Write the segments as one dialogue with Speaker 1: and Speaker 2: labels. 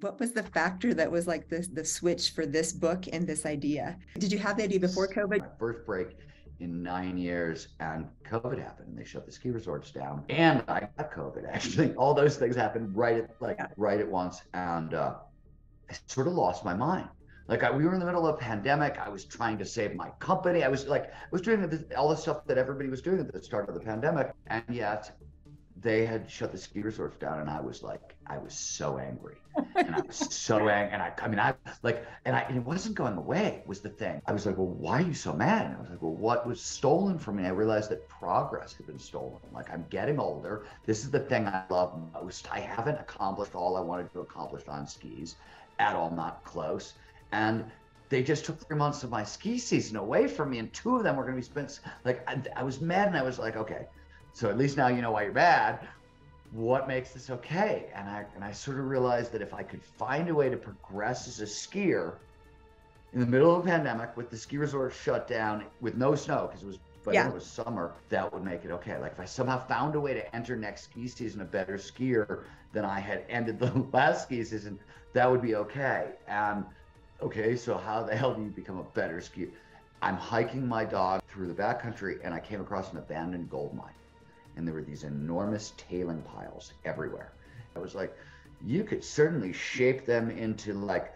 Speaker 1: What was the factor that was like the switch for this book and this idea? Did you have the idea before COVID?
Speaker 2: My first break in 9 years, and COVID happened, and they shut the ski resorts down, and I got COVID. Actually, all those things happened
Speaker 1: Yeah.
Speaker 2: right at once, and I sort of lost my mind. We were in the middle of a pandemic. I was trying to save my company. I was doing all the stuff that everybody was doing at the start of the pandemic, and yet they had shut the ski resorts down, and I was so angry, and I was so angry, and and it wasn't going away. Was the thing. I was like, well, why are you so mad? And I was like, well, what was stolen from me? I realized that progress had been stolen. Like, I'm getting older. This is the thing I love most. I haven't accomplished all I wanted to accomplish on skis at all, not close. And they just took 3 months of my ski season away from me, and 2 of them were going to be spent. I was mad, and I was like, okay. So at least now you know why you're mad. What makes this okay? And I sort of realized that if I could find a way to progress as a skier in the middle of a pandemic with the ski resort shut down with no snow, because it was summer, that would make it okay. Like, if I somehow found a way to enter next ski season a better skier than I had ended the last ski season, that would be okay. And okay, so how the hell do you become a better skier? I'm hiking my dog through the backcountry, and I came across an abandoned gold mine. And there were these enormous tailing piles everywhere. I was like, you could certainly shape them into like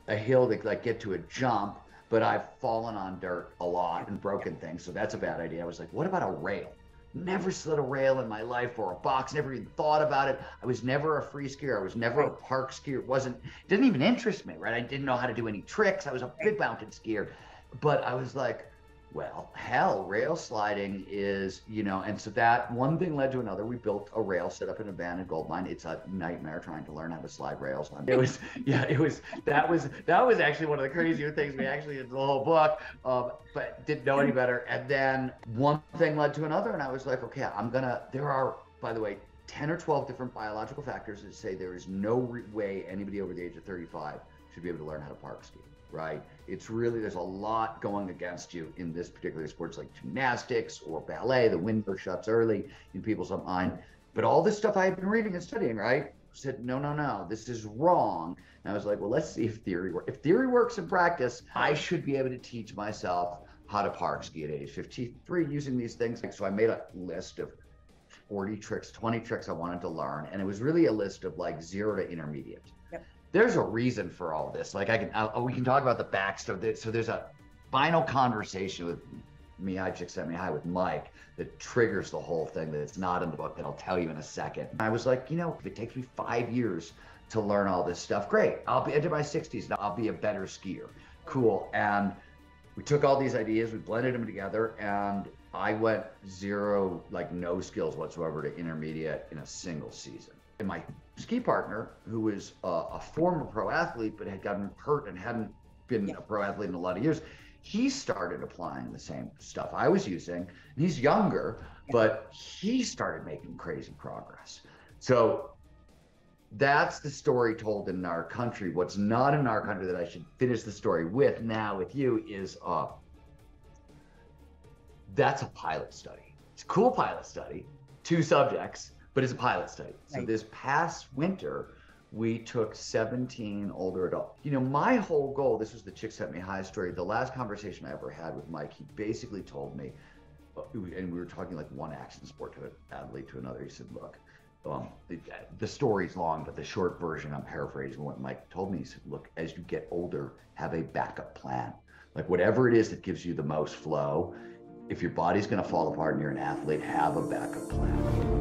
Speaker 2: a hill that like get to a jump, but I've fallen on dirt a lot and broken things, so that's a bad idea. I was like, what about a rail? Never slid a rail in my life, or a box, never even thought about it. I was never a free skier. I was never a park skier. It didn't even interest me, right? I didn't know how to do any tricks. I was a big mountain skier. But I was like, well, hell, rail sliding is, and so that one thing led to another. We built a rail set up in an abandoned gold mine. It's a nightmare trying to learn how to slide rails. That was actually one of the crazier things we actually did the whole book, but didn't know any better. And then one thing led to another, and I was like, okay, there are, by the way, 10 or 12 different biological factors that say there is no way anybody over the age of 35 should be able to learn how to park ski. Right? It's really, there's a lot going against you in this particular sports, like gymnastics or ballet. The window shuts early in people's mind. But all this stuff I had been reading and studying, right, said, no, this is wrong. And I was like, well, let's see if theory works. If theory works in practice, I should be able to teach myself how to park ski at age 53 using these things. So I made a list of 40 tricks, 20 tricks I wanted to learn. And it was really a list of like 0 to intermediate.
Speaker 1: Yep.
Speaker 2: There's a reason for all this. Like we can talk about the backstory. So there's a final conversation with Mihai with Mike that triggers the whole thing that's not in the book that I'll tell you in a second. I was like, if it takes me 5 years to learn all this stuff, great. I'll be into my 60s and I'll be a better skier. Cool. And we took all these ideas, we blended them together, and I went 0, like no skills whatsoever, to intermediate in a single season. And my ski partner, who was a former pro athlete but had gotten hurt and hadn't been a pro athlete in a lot of years, he started applying the same stuff I was using. And he's younger, but he started making crazy progress. So that's the story told in Gnar Country. What's not in Gnar Country that I should finish the story with now with you is that's a pilot study. It's a cool pilot study, 2 subjects, but it's a pilot study. So this past winter, we took 17 older adults. My whole goal, this was the Csikszentmihalyi story. The last conversation I ever had with Mike, he basically told me, and we were talking like one action sport to an athlete to another. He said, look, the story's long, but the short version, I'm paraphrasing what Mike told me. He said, look, as you get older, have a backup plan. Like whatever it is that gives you the most flow, if your body's going to fall apart and you're an athlete, have a backup plan.